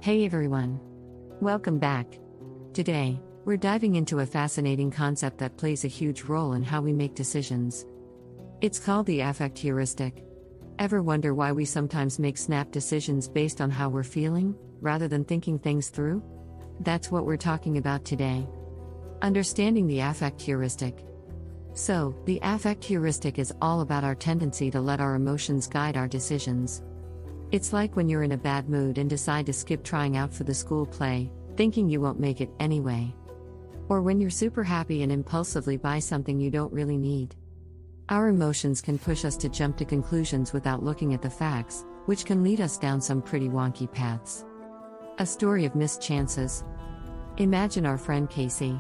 Hey everyone. Welcome back. Today, we're diving into a fascinating concept that plays a huge role in how we make decisions. It's called the affect heuristic. Ever wonder why we sometimes make snap decisions based on how we're feeling, rather than thinking things through? That's what we're talking about today. Understanding the affect heuristic. So, the affect heuristic is all about our tendency to let our emotions guide our decisions. It's like when you're in a bad mood and decide to skip trying out for the school play, thinking you won't make it anyway. Or when you're super happy and impulsively buy something you don't really need. Our emotions can push us to jump to conclusions without looking at the facts, which can lead us down some pretty wonky paths. A story of missed chances. Imagine our friend Casey.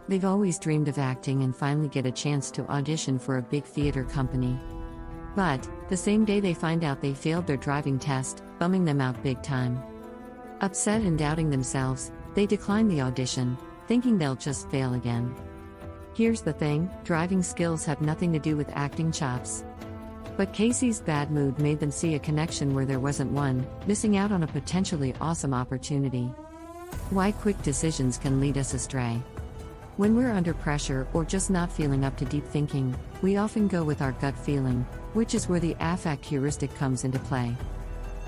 They've always dreamed of acting and finally get a chance to audition for a big theater company. But, the same day they find out they failed their driving test, bumming them out big time. Upset and doubting themselves, they decline the audition, thinking they'll just fail again. Here's the thing, driving skills have nothing to do with acting chops. But Casey's bad mood made them see a connection where there wasn't one, missing out on a potentially awesome opportunity. Why quick decisions can lead us astray. When we're under pressure or just not feeling up to deep thinking, we often go with our gut feeling, which is where the affect heuristic comes into play.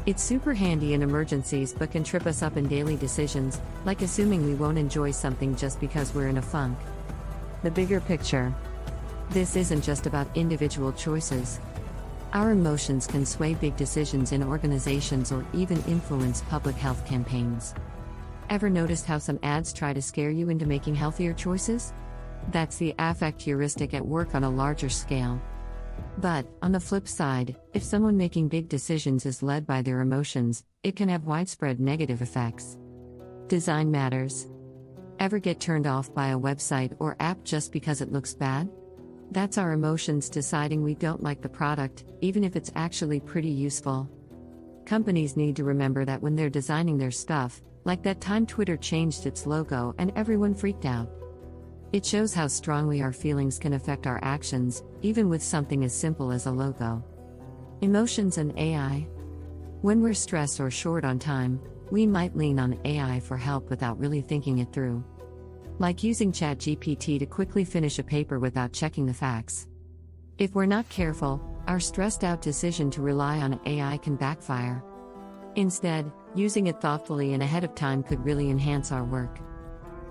It's super handy in emergencies but can trip us up in daily decisions, like assuming we won't enjoy something just because we're in a funk. The bigger picture. This isn't just about individual choices. Our emotions can sway big decisions in organizations or even influence public health campaigns. Ever noticed how some ads try to scare you into making healthier choices? That's the affect heuristic at work on a larger scale. But, on the flip side, if someone making big decisions is led by their emotions, it can have widespread negative effects. Design matters. Ever get turned off by a website or app just because it looks bad? That's our emotions deciding we don't like the product, even if it's actually pretty useful. Companies need to remember that when they're designing their stuff, like that time Twitter changed its logo and everyone freaked out. It shows how strongly our feelings can affect our actions, even with something as simple as a logo. Emotions and AI. When we're stressed or short on time, we might lean on AI for help without really thinking it through. Like using ChatGPT to quickly finish a paper without checking the facts. If we're not careful, our stressed out decision to rely on AI can backfire. Instead, using it thoughtfully and ahead of time could really enhance our work.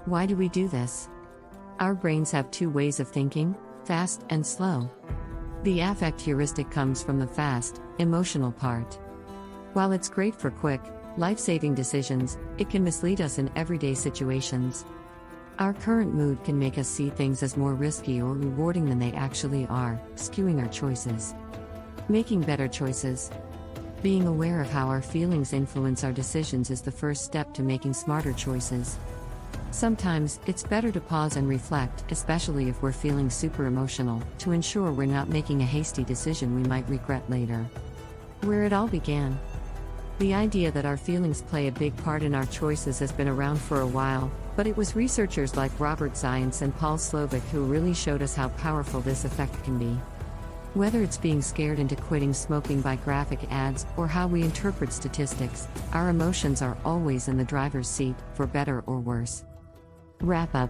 Why do we do this? Our brains have two ways of thinking, fast and slow. The affect heuristic comes from the fast, emotional part. While it's great for quick, life-saving decisions, it can mislead us in everyday situations. Our current mood can make us see things as more risky or rewarding than they actually are, skewing our choices. Making better choices. Being aware of how our feelings influence our decisions is the first step to making smarter choices. Sometimes, it's better to pause and reflect, especially if we're feeling super emotional, to ensure we're not making a hasty decision we might regret later. Where it all began. The idea that our feelings play a big part in our choices has been around for a while, but it was researchers like Robert Zients and Paul Slovic who really showed us how powerful this effect can be. Whether it's being scared into quitting smoking by graphic ads or how we interpret statistics, our emotions are always in the driver's seat, for better or worse. Wrap up.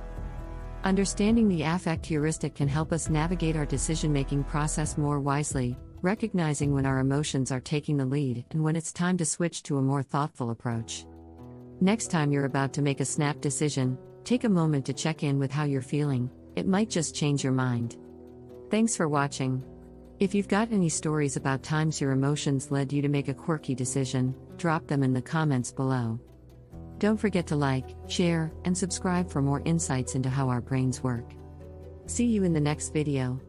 Understanding the affect heuristic can help us navigate our decision-making process more wisely, recognizing when our emotions are taking the lead and when it's time to switch to a more thoughtful approach. Next time you're about to make a snap decision, take a moment to check in with how you're feeling. It might just change your mind. Thanks for watching. If you've got any stories about times your emotions led you to make a quirky decision, drop them in the comments below. Don't forget to like, share, and subscribe for more insights into how our brains work. See you in the next video.